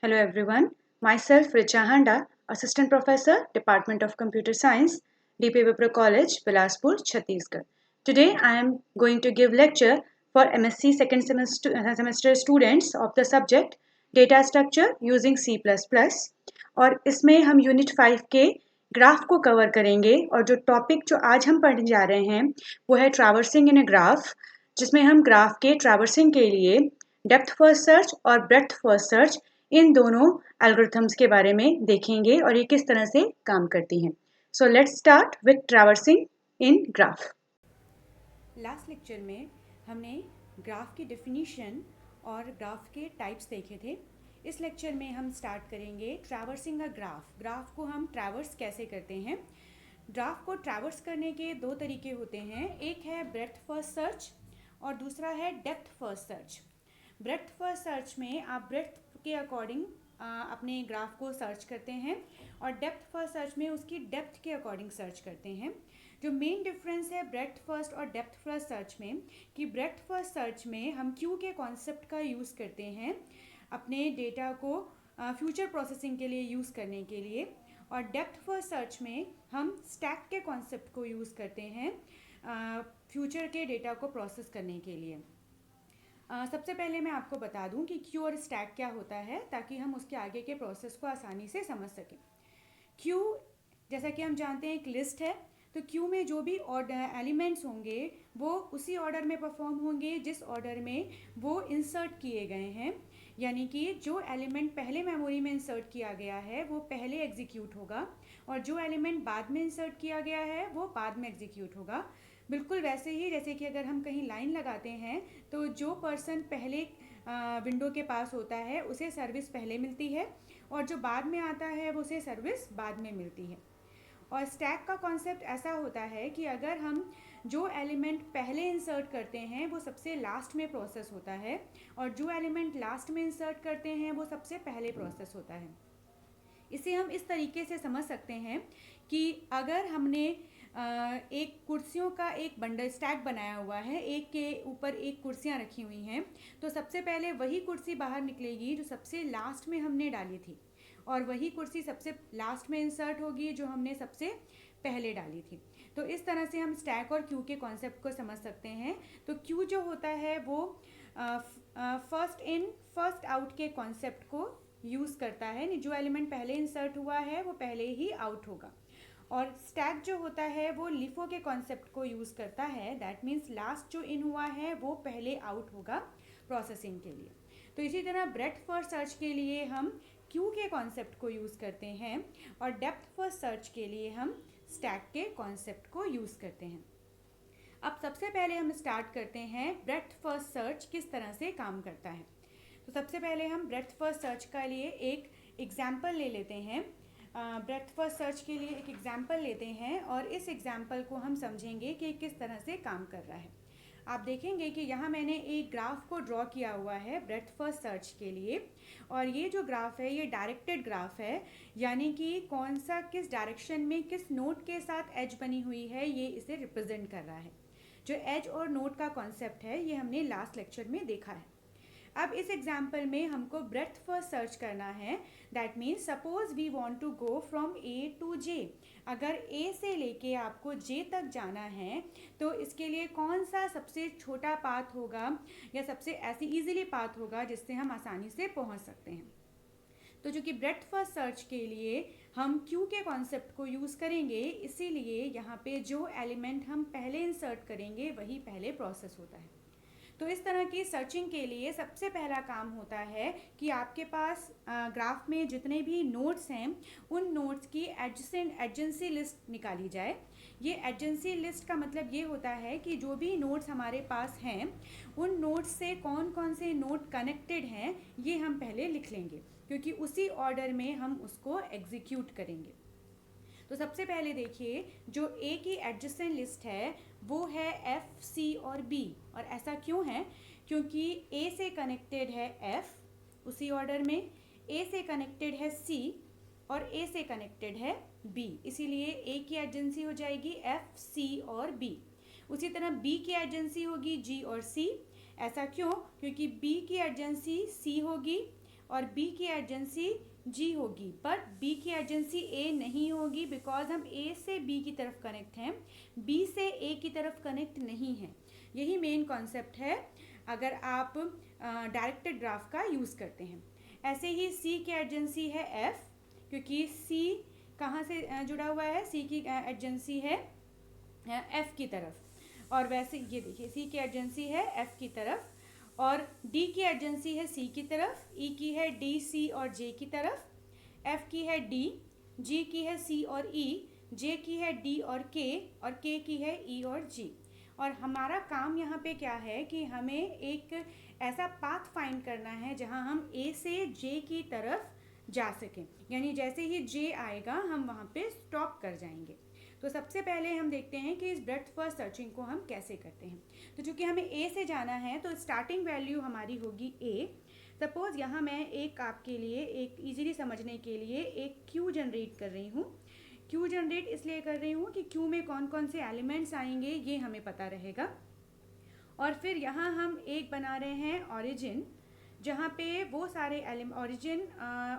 Hello everyone, myself Richa Handa, Assistant Professor, Department of Computer Science, DP Vipra College, Bilaspur, Chhattisgarh. Today I am going to give lecture for MSc second semester students of the subject Data Structure using C++ और इसमें हम unit 5 के graph को cover करेंगे और जो topic जो आज हम पढ़ने जा रहे हैं वो है ट्रैवर्सिंग इन ए ग्राफ जिसमें हम ग्राफ के ट्रैवर्सिंग के लिए डेप्थ फर्स्ट सर्च और ब्रेड्थ फर्स्ट सर्च इन दोनों एल्गोरिथम्स के बारे में देखेंगे और ये किस तरह से काम करती हैं। So let's start with traversing in graph. Last lecture में हमने ग्राफ की डेफिनीशन और ग्राफ के टाइप्स देखे थे। इस लेक्चर में हम स्टार्ट करेंगे ट्रैवर्सिंग अ ग्राफ। ग्राफ को हम ट्रैवर्स कैसे करते हैं। ग्राफ को ट्रैवर्स करने के दो तरीके होते हैं, एक है ब्रेड्थ फर्स्ट सर्च और दूसरा है depth first search. Breadth first search में आप ब्रेड्थ के अकॉर्डिंग अपने ग्राफ को सर्च करते हैं और डेप्थ फर्स्ट सर्च में उसकी डेप्थ के अकॉर्डिंग सर्च करते हैं। जो मेन डिफरेंस है ब्रेड्थ फर्स्ट और डेप्थ फर्स्ट सर्च में कि ब्रेड्थ फर्स्ट सर्च में हम क्यू के कॉन्सेप्ट का यूज़ करते हैं अपने डेटा को फ्यूचर प्रोसेसिंग के लिए यूज़ करने के लिए, और डेप्थ फर्स्ट सर्च में हम स्टैक के कॉन्सेप्ट को यूज़ करते हैं फ्यूचर के डेटा को प्रोसेस करने के लिए। सबसे पहले मैं आपको बता दूं कि क्यू और स्टैक क्या होता है ताकि हम उसके आगे के प्रोसेस को आसानी से समझ सकें। क्यू जैसा कि हम जानते हैं एक लिस्ट है, तो क्यू में जो भी एलिमेंट्स होंगे वो उसी ऑर्डर में परफॉर्म होंगे जिस ऑर्डर में वो इंसर्ट किए गए हैं, यानी कि जो एलिमेंट पहले मेमोरी में इंसर्ट किया गया है वो पहले एग्जीक्यूट होगा और जो एलिमेंट बाद में इंसर्ट किया गया है वो बाद में एग्जीक्यूट होगा। बिल्कुल वैसे ही जैसे कि अगर हम कहीं लाइन लगाते हैं तो जो पर्सन पहले विंडो के पास होता है उसे सर्विस पहले मिलती है और जो बाद में आता है वो उसे सर्विस बाद में मिलती है। और स्टैक का कॉन्सेप्ट ऐसा होता है कि अगर हम जो एलिमेंट पहले इंसर्ट करते हैं वो सबसे लास्ट में प्रोसेस होता है और जो एलिमेंट लास्ट में इंसर्ट करते हैं वो सबसे पहले प्रोसेस होता है। इसे हम इस तरीके से समझ सकते हैं कि अगर हमने एक कुर्सियों का एक बंडल स्टैक बनाया हुआ है, एक के ऊपर एक कुर्सियां रखी हुई हैं, तो सबसे पहले वही कुर्सी बाहर निकलेगी जो सबसे लास्ट में हमने डाली थी और वही कुर्सी सबसे लास्ट में इंसर्ट होगी जो हमने सबसे पहले डाली थी। तो इस तरह से हम स्टैक और क्यू के कॉन्सेप्ट को समझ सकते हैं। तो क्यू जो होता है वो फर्स्ट इन फर्स्ट आउट के कॉन्सेप्ट को यूज़ करता है, जो एलिमेंट पहले इंसर्ट हुआ है वो पहले ही आउट होगा। और स्टैक जो होता है वो लिफो के कॉन्सेप्ट को यूज़ करता है, दैट मीन्स लास्ट जो इन हुआ है वो पहले आउट होगा प्रोसेसिंग के लिए। तो इसी तरह ब्रेड्थ फर्स्ट सर्च के लिए हम क्यू के कॉन्सेप्ट को यूज़ करते हैं और डेप्थ फर्स्ट सर्च के लिए हम स्टैक के कॉन्सेप्ट को यूज़ करते हैं। अब सबसे पहले हम स्टार्ट करते हैं ब्रेड्थ फर्स्ट सर्च किस तरह से काम करता है। तो सबसे पहले हम ब्रेड्थ फर्स्ट सर्च का लिए एक एग्जाम्पल ले लेते हैं। ब्रेड्थ फर्स्ट सर्च के लिए एक एग्जाम्पल लेते हैं और इस एग्जाम्पल को हम समझेंगे कि किस तरह से काम कर रहा है। आप देखेंगे कि यहाँ मैंने एक ग्राफ को ड्रॉ किया हुआ है ब्रेड्थ फर्स्ट सर्च के लिए, और ये जो ग्राफ है ये डायरेक्टेड ग्राफ है, यानी कि कौन सा किस डायरेक्शन में किस नोड के साथ एज बनी हुई है ये इसे रिप्रेजेंट कर रहा है। जो एज और नोड का कॉन्सेप्ट है ये हमने लास्ट लेक्चर में देखा है। अब इस एग्जाम्पल में हमको ब्रेड्थ फर्स्ट सर्च करना है, that means suppose we want to go from A to J. अगर ए से लेके आपको जे तक जाना है तो इसके लिए कौन सा सबसे छोटा पाथ होगा या सबसे ऐसी इजीली पाथ होगा जिससे हम आसानी से पहुंच सकते हैं। तो जो कि ब्रेड्थ फर्स्ट सर्च के लिए हम क्यू के कॉन्सेप्ट को यूज़ करेंगे, इसीलिए यहाँ पे जो एलिमेंट हम पहले इंसर्ट करेंगे वही पहले प्रोसेस होता है। तो इस तरह की सर्चिंग के लिए सबसे पहला काम होता है कि आपके पास ग्राफ में जितने भी नोड्स हैं उन नोड्स की एडजेंसी लिस्ट निकाली जाए। ये एडजेंसी लिस्ट का मतलब ये होता है कि जो भी नोड्स हमारे पास हैं उन नोड्स से कौन कौन से नोड कनेक्टेड हैं ये हम पहले लिख लेंगे, क्योंकि उसी ऑर्डर में हम उसको एग्जीक्यूट करेंगे। तो सबसे पहले देखिए जो ए की एडजेसेंट लिस्ट है वो है एफ, सी और बी। और ऐसा क्यों है? क्योंकि ए से कनेक्टेड है एफ उसी ऑर्डर में, ए से कनेक्टेड है सी और ए से कनेक्टेड है बी, इसीलिए ए की एडजेंसी हो जाएगी एफ, सी और बी। उसी तरह बी की एडजेंसी होगी जी और सी। ऐसा क्यों? क्योंकि बी की एडजेंसी सी होगी और B की एडजेंसी G होगी, पर B की एडजेंसी A नहीं होगी बिकॉज हम A से B की तरफ कनेक्ट हैं, B से A की तरफ कनेक्ट नहीं है। यही मेन कॉन्सेप्ट है अगर आप डायरेक्टेड ग्राफ का यूज़ करते हैं। ऐसे ही C की एडजेंसी है F, क्योंकि C कहाँ से जुड़ा हुआ है, C की एडजेंसी है F की तरफ, और वैसे ये देखिए C की एडजेंसी है F की तरफ, और D की एडजेंसी है C की तरफ, E की है D, C और J की तरफ, F की है D, G की है C और E, J की है D और K, और K की है E और G। और हमारा काम यहाँ पे क्या है कि हमें एक ऐसा पाथ फाइंड करना है जहाँ हम A से J की तरफ जा सकें, यानी जैसे ही J आएगा हम वहाँ पे स्टॉप कर जाएंगे। तो सबसे पहले हम देखते हैं कि इस ब्रेड्थ फर्स्ट सर्चिंग को हम कैसे करते हैं। तो चूंकि हमें A से जाना है तो स्टार्टिंग वैल्यू हमारी होगी A। सपोज यहाँ मैं एक आपके लिए एक इजीली समझने के लिए एक क्यू जनरेट कर रही हूँ। क्यू जनरेट इसलिए कर रही हूँ कि क्यू में कौन कौन से एलिमेंट्स आएंगे ये हमें पता रहेगा। और फिर यहाँ हम एक बना रहे हैं ऑरिजिन, जहाँ पे वो सारे ऑरिजिन,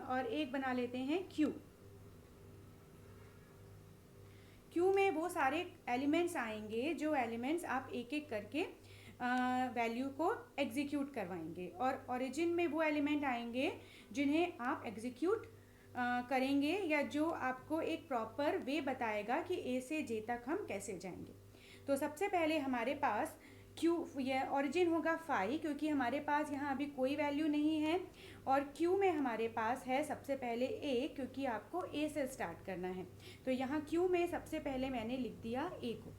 और एक बना लेते हैं क्यू। क्यू में वो सारे एलिमेंट्स आएंगे जो एलिमेंट्स आप एक एक करके वैल्यू को एग्जीक्यूट करवाएंगे, और ओरिजिन में वो एलिमेंट आएंगे जिन्हें आप एग्जीक्यूट करेंगे, या जो आपको एक प्रॉपर वे बताएगा कि ए से जे तक हम कैसे जाएंगे। तो सबसे पहले हमारे पास क्यू, ये ओरिजिन होगा 5 क्योंकि हमारे पास यहाँ अभी कोई वैल्यू नहीं है, और क्यू में हमारे पास है सबसे पहले ए क्योंकि आपको ए से स्टार्ट करना है। तो यहाँ क्यू में सबसे पहले मैंने लिख दिया ए को,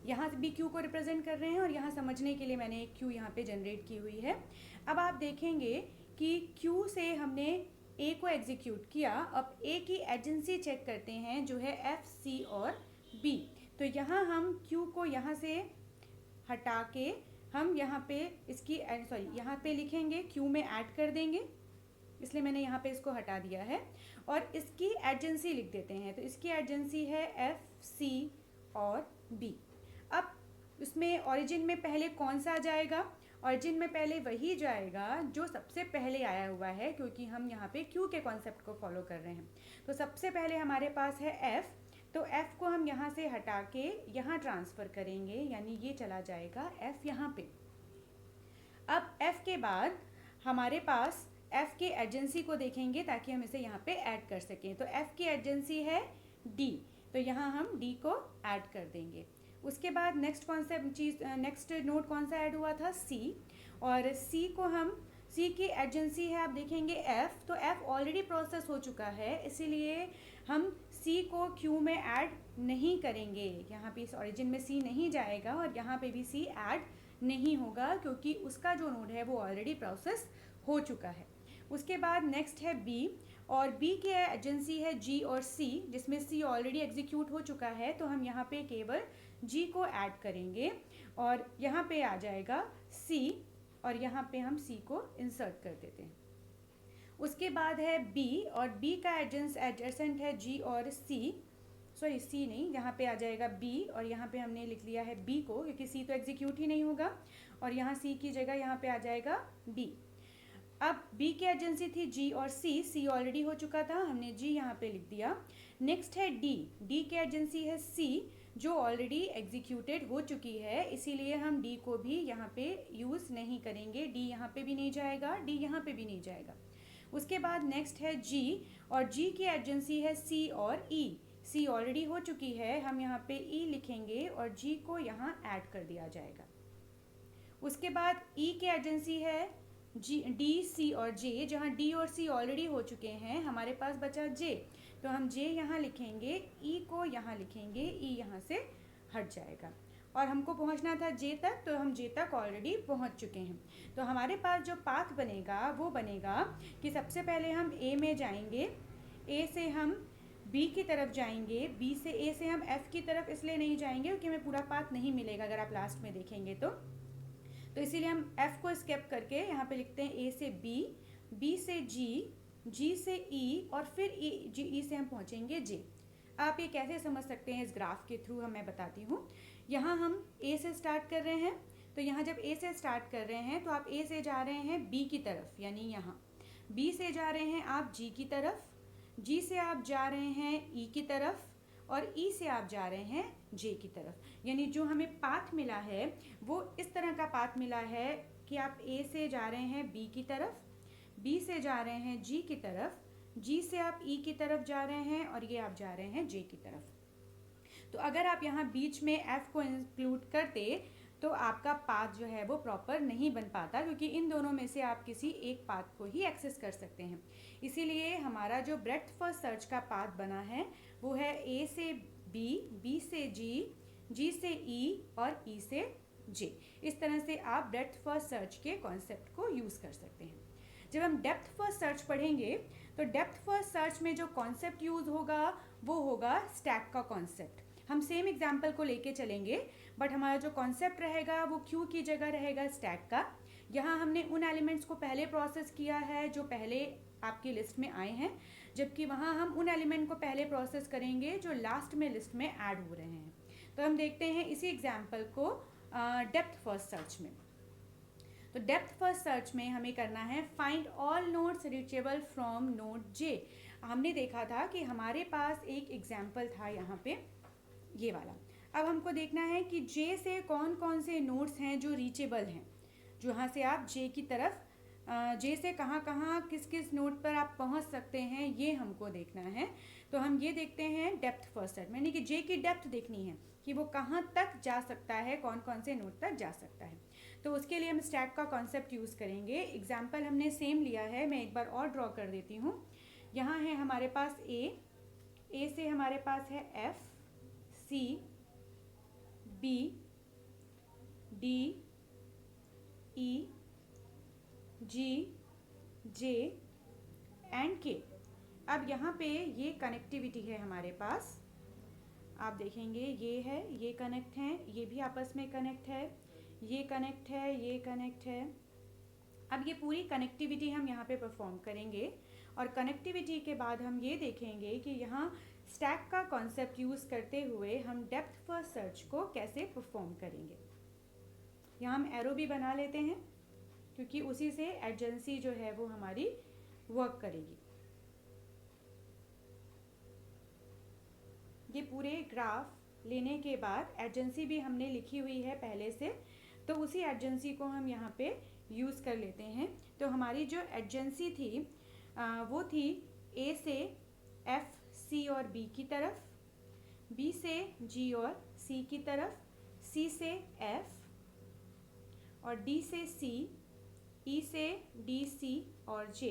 यहाँ भी क्यू को रिप्रेजेंट कर रहे हैं, और यहाँ समझने के लिए मैंने एक क्यू यहाँ पे जनरेट की हुई है। अब आप देखेंगे कि क्यू से हमने ए को एग्जीक्यूट किया। अब ए की एजेंसी चेक करते हैं जो है एफ, सी और बी। तो यहाँ हम क्यू को यहाँ से हटा के हम यहाँ पे इसकी यहाँ पे लिखेंगे, क्यू में ऐड कर देंगे, इसलिए मैंने यहाँ पे इसको हटा दिया है, और इसकी एजेंसी लिख देते हैं। तो इसकी एजेंसी है एफ, सी और बी। अब उसमें ओरिजिन में पहले कौन सा आ जाएगा? ओरिजिन में पहले वही जाएगा जो सबसे पहले आया हुआ है, क्योंकि हम यहाँ पे क्यू के कॉन्सेप्ट को फॉलो कर रहे हैं। तो सबसे पहले हमारे पास है एफ, तो एफ को हम यहाँ से हटा के यहाँ ट्रांसफ़र करेंगे, यानी ये चला जाएगा एफ यहाँ पे। अब एफ के बाद हमारे पास एफ के एजेंसी को देखेंगे ताकि हम इसे यहाँ पे ऐड कर सकें। तो एफ की एजेंसी है डी, तो यहाँ हम डी को ऐड कर देंगे। उसके बाद नेक्स्ट कॉन्सेप्ट चीज़, नेक्स्ट नोड कौन सा ऐड हुआ था? सी, और सी को हम, सी की एजेंसी है आप देखेंगे एफ, तो एफ ऑलरेडी प्रोसेस हो चुका है, इसीलिए हम सी को क्यू में ऐड नहीं करेंगे। यहाँ पे इस ओरिजिन में सी नहीं जाएगा, और यहाँ पे भी सी ऐड नहीं होगा क्योंकि उसका जो नोड है वो ऑलरेडी प्रोसेस हो चुका है। उसके बाद नेक्स्ट है बी, और बी की एजेंसी है जी और सी, जिसमें सी ऑलरेडी एग्जीक्यूट हो चुका है, तो हम यहाँ पे केवल जी को ऐड करेंगे, और यहाँ पे आ जाएगा सी, और यहाँ पे हम सी को इंसर्ट कर देते हैं। उसके बाद है बी, और बी का एडजेसेंट है जी और सी, सॉरी सी नहीं, यहाँ पे आ जाएगा बी, और यहाँ पे हमने लिख लिया है बी को क्योंकि सी तो एग्जीक्यूट ही नहीं होगा, और यहाँ सी की जगह यहाँ पे आ जाएगा बी। अब बी की एजेंसी थी जी और सी, सी ऑलरेडी हो चुका था, हमने जी यहाँ पे लिख दिया। नेक्स्ट है डी, डी की एजेंसी है सी जो ऑलरेडी एग्जीक्यूटेड हो चुकी है, इसीलिए हम डी को भी यहाँ पे यूज़ नहीं करेंगे, डी यहाँ पे भी नहीं जाएगा, डी यहाँ पे भी नहीं जाएगा। उसके बाद नेक्स्ट है जी, और जी की एजेंसी है सी और ई, सी ऑलरेडी हो चुकी है, हम यहाँ पे ई लिखेंगे और जी को यहाँ ऐड कर दिया जाएगा। उसके बाद ई की एजेंसी है जी, डी, सी और जे, जहाँ डी और सी ऑलरेडी हो चुके हैं, हमारे पास बचा जे, तो हम जे यहाँ लिखेंगे, ई को यहाँ लिखेंगे, ई यहाँ से हट जाएगा, और हमको पहुँचना था जे तक, तो हम जे तक ऑलरेडी पहुँच चुके हैं। तो हमारे पास जो पाथ बनेगा वो बनेगा कि सबसे पहले हम ए में जाएंगे, ए से हम बी की तरफ जाएंगे, बी से ए से हम एफ की तरफ इसलिए नहीं जाएंगे क्योंकि हमें पूरा पाथ नहीं मिलेगा अगर आप लास्ट में देखेंगे तो इसीलिए हम F को स्किप करके यहाँ पे लिखते हैं A से B, B से G, G से E, और फिर E से हम पहुँचेंगे J। आप ये कैसे समझ सकते हैं इस ग्राफ के थ्रू, मैं बताती हूँ। यहाँ हम A से स्टार्ट कर रहे हैं, तो यहाँ जब A से स्टार्ट कर रहे हैं तो आप A से जा रहे हैं B की तरफ, यानी यहाँ, बी से जा रहे हैं आप जी की तरफ, जी से आप जा रहे हैं ई की तरफ, और ई से आप जा रहे हैं जे की तरफ। यानी जो हमें पाथ मिला है वो इस तरह का पाथ मिला है कि आप ए से जा रहे हैं बी की तरफ, बी से जा रहे हैं जी की तरफ, जी से आप ई की तरफ जा रहे हैं, और ये आप जा रहे हैं जे की तरफ। तो अगर आप यहाँ बीच में एफ को इंक्लूड करते तो आपका पाथ जो है वो प्रॉपर नहीं बन पाता, क्योंकि इन दोनों में से आप किसी एक पाथ को ही एक्सेस कर सकते हैं। इसीलिए हमारा जो ब्रेड्थ फर्स्ट सर्च का पाथ बना है वो है ए से बी, बी से जी, जी से ई और ई से जे। इस तरह से आप ब्रेड्थ फर्स्ट सर्च के कॉन्सेप्ट को यूज़ कर सकते हैं। जब हम डेप्थ फर्स्ट सर्च पढ़ेंगे तो डेप्थ फर्स्ट सर्च में जो कॉन्सेप्ट यूज़ होगा वो होगा स्टैक का कॉन्सेप्ट। हम सेम एग्जाम्पल को लेके चलेंगे, बट हमारा जो कॉन्सेप्ट रहेगा वो क्यू की जगह रहेगा स्टैक का। यहाँ हमने उन एलिमेंट्स को पहले प्रोसेस किया है जो पहले आपकी लिस्ट में आए हैं, जबकि वहाँ हम उन एलिमेंट को पहले प्रोसेस करेंगे जो लास्ट में लिस्ट में ऐड हो रहे हैं। तो हम देखते हैं इसी एग्जाम्पल को डेप्थ फर्स्ट सर्च में। तो डेप्थ फर्स्ट सर्च में हमें करना है find all nodes reachable from node J. हमने देखा था कि हमारे पास एक एग्जाम्पल था यहाँ पे, ये वाला। अब हमको देखना है कि जे से कौन कौन से नोड्स हैं जो रीचेबल हैं, जो यहाँ से आप जे की तरफ जे से कहाँ कहाँ किस किस नोड पर आप पहुँच सकते हैं, ये हमको देखना है। तो हम ये देखते हैं डेप्थ फर्स्ट सर्च में, यानी कि जे की डेप्थ देखनी है कि वो कहाँ तक जा सकता है, कौन कौन से नोड तक जा सकता है। तो उसके लिए हम स्टैक का कॉन्सेप्ट यूज़ करेंगे। एग्जाम्पल हमने सेम लिया है, मैं एक बार और ड्रॉ कर देती हूँ। यहाँ है हमारे पास ए से हमारे पास है F, C, B, D, E, G, J and K. अब यहाँ पे ये कनेक्टिविटी है हमारे पास, आप देखेंगे ये है, ये कनेक्ट हैं, ये भी आपस में कनेक्ट है, ये कनेक्ट है, ये कनेक्ट है। अब ये पूरी कनेक्टिविटी हम यहाँ पे परफॉर्म करेंगे, और कनेक्टिविटी के बाद हम ये देखेंगे कि यहाँ स्टैक का कॉन्सेप्ट यूज़ करते हुए हम डेप्थ फर्स्ट सर्च को कैसे परफॉर्म करेंगे। यहाँ हम एरो भी बना लेते हैं, क्योंकि उसी से एडजेंसी जो है वो हमारी वर्क करेगी। ये पूरे ग्राफ लेने के बाद एडजेंसी भी हमने लिखी हुई है पहले से, तो उसी एडजेंसी को हम यहाँ पे यूज़ कर लेते हैं। तो हमारी जो एडजेंसी थी वो थी ए से एफ, सी और बी की तरफ, बी से जी और सी की तरफ, सी से एफ और डी से सी, ई से डी, सी और जे,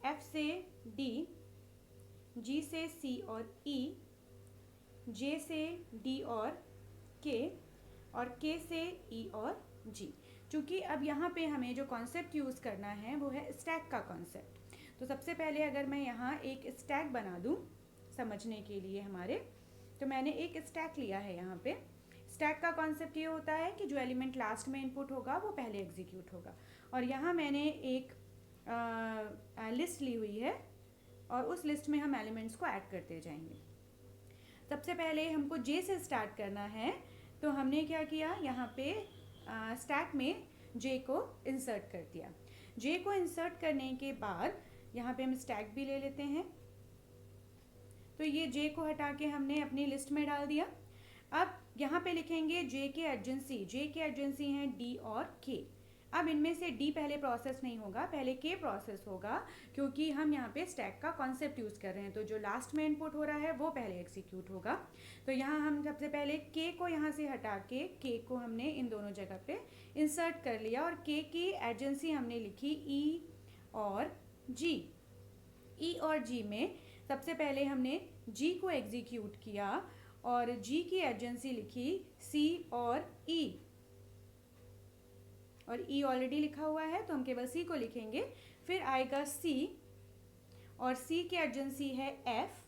एफ से डी, जी से सी और ई, जे से डी और के से ई और जी। चूँकि अब यहाँ पे हमें जो कॉन्सेप्ट यूज़ करना है वो है स्टैक का कॉन्सेप्ट। तो सबसे पहले अगर मैं यहाँ एक स्टैक बना दूँ समझने के लिए हमारे, तो मैंने एक स्टैक लिया है। यहाँ पे स्टैक का कॉन्सेप्ट ये होता है कि जो एलिमेंट लास्ट में इनपुट होगा वो पहले एग्जीक्यूट होगा। और यहाँ मैंने एक लिस्ट ली हुई है, और उस लिस्ट में हम एलिमेंट्स को ऐड करते जाएंगे। सबसे पहले हमको जे से स्टार्ट करना है, तो हमने क्या किया, यहाँ पे स्टैक में जे को इंसर्ट कर दिया। जे को इंसर्ट करने के बाद यहाँ पे हम स्टैक भी ले लेते हैं, तो ये जे को हटा के हमने अपनी लिस्ट में डाल दिया। अब यहाँ पे लिखेंगे जे के एडजेंसी हैं डी और के। अब इनमें से डी पहले प्रोसेस नहीं होगा, पहले के प्रोसेस होगा, क्योंकि हम यहाँ पे स्टैक का कॉन्सेप्ट यूज़ कर रहे हैं। तो जो लास्ट में इनपुट हो रहा है वो पहले एग्जीक्यूट होगा। तो यहाँ हम सबसे पहले के को यहाँ से हटा के को हमने इन दोनों जगह पे इंसर्ट कर लिया, और के की एडजेंसी हमने लिखी ई और जी। ई और जी में सबसे पहले हमने जी को एग्जीक्यूट किया, और जी की एडजेंसी लिखी सी और ई, और ई ऑलरेडी लिखा हुआ है तो हम केवल सी को लिखेंगे। फिर आएगा सी, और सी की एडजेंसी है एफ,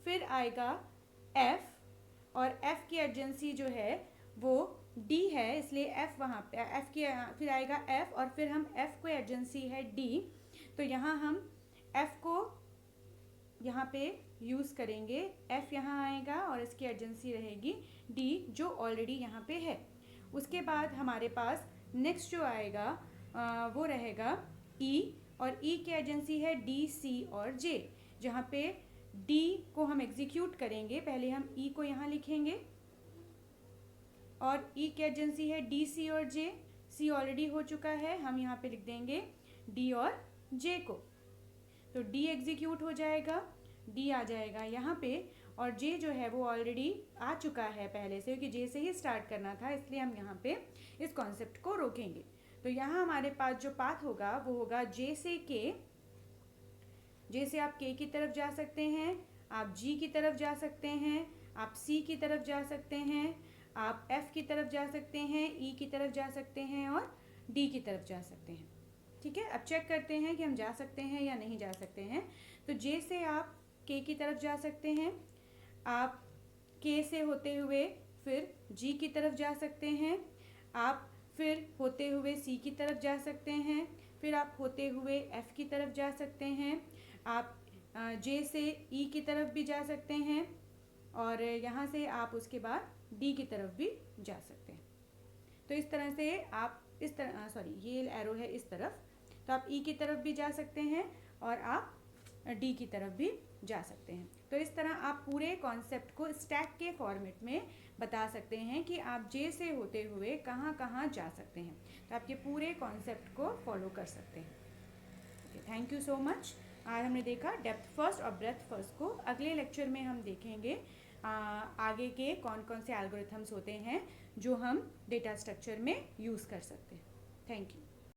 फिर आएगा एफ, और एफ की एडजेंसी जो है वो डी है, इसलिए एफ वहाँ पे एफ की, फिर आएगा एफ, और फिर हम एफ को एडजेंसी है डी। तो यहाँ हम एफ को यहाँ पे यूज़ करेंगे, एफ यहाँ आएगा और इसकी एडजेंसी रहेगी डी, जो ऑलरेडी यहाँ पे है। उसके बाद हमारे पास नेक्स्ट जो आएगा वो रहेगा ई, और ई की एजेंसी है डी, सी और जे, जहाँ पे डी को हम एग्जीक्यूट करेंगे। पहले हम ई को यहाँ लिखेंगे और ई की एजेंसी है डी, सी और जे। सी ऑलरेडी हो चुका है, हम यहाँ पे लिख देंगे डी और जे को। तो डी एग्जीक्यूट हो जाएगा, डी आ जाएगा यहाँ पे, और जे जो है वो ऑलरेडी आ चुका है पहले से, क्योंकि जे से ही स्टार्ट करना था, इसलिए हम यहाँ पे इस कॉन्सेप्ट को रोकेंगे। तो यहाँ हमारे पास जो पाथ होगा वो होगा जे से के। जे से आप के की तरफ जा सकते हैं, आप जी की तरफ जा सकते हैं, आप सी की तरफ जा सकते हैं, आप एफ की तरफ जा सकते हैं, ई की तरफ जा सकते हैं और डी की तरफ जा सकते हैं। ठीक है, अब चेक करते हैं कि हम जा सकते हैं या नहीं जा सकते हैं। तो जे से आप के की तरफ जा सकते हैं, आप के से होते हुए फिर जी की तरफ जा सकते हैं, आप फिर होते हुए सी की तरफ जा सकते हैं, फिर आप होते हुए एफ की तरफ जा सकते हैं, आप जे से ई की तरफ भी जा सकते हैं, और यहाँ से आप उसके बाद डी की तरफ भी जा सकते हैं। तो इस तरह से आप इस तरह सॉरी ये एरो है इस तरफ, तो आप ई की तरफ भी जा सकते हैं और आप डी की तरफ भी जा सकते हैं। तो इस तरह आप पूरे कॉन्सेप्ट को स्टैक के फॉर्मेट में बता सकते हैं कि आप जे से होते हुए कहाँ कहाँ जा सकते हैं। तो आप ये पूरे कॉन्सेप्ट को फॉलो कर सकते हैं। Thank you so much. आज हमने देखा डेप्थ फर्स्ट और ब्रेथ फर्स्ट को। अगले लेक्चर में हम देखेंगे आगे के कौन कौन से एल्गोरिथम्स होते हैं जो हम डेटा स्ट्रक्चर में यूज़ कर सकते हैं। Thank you.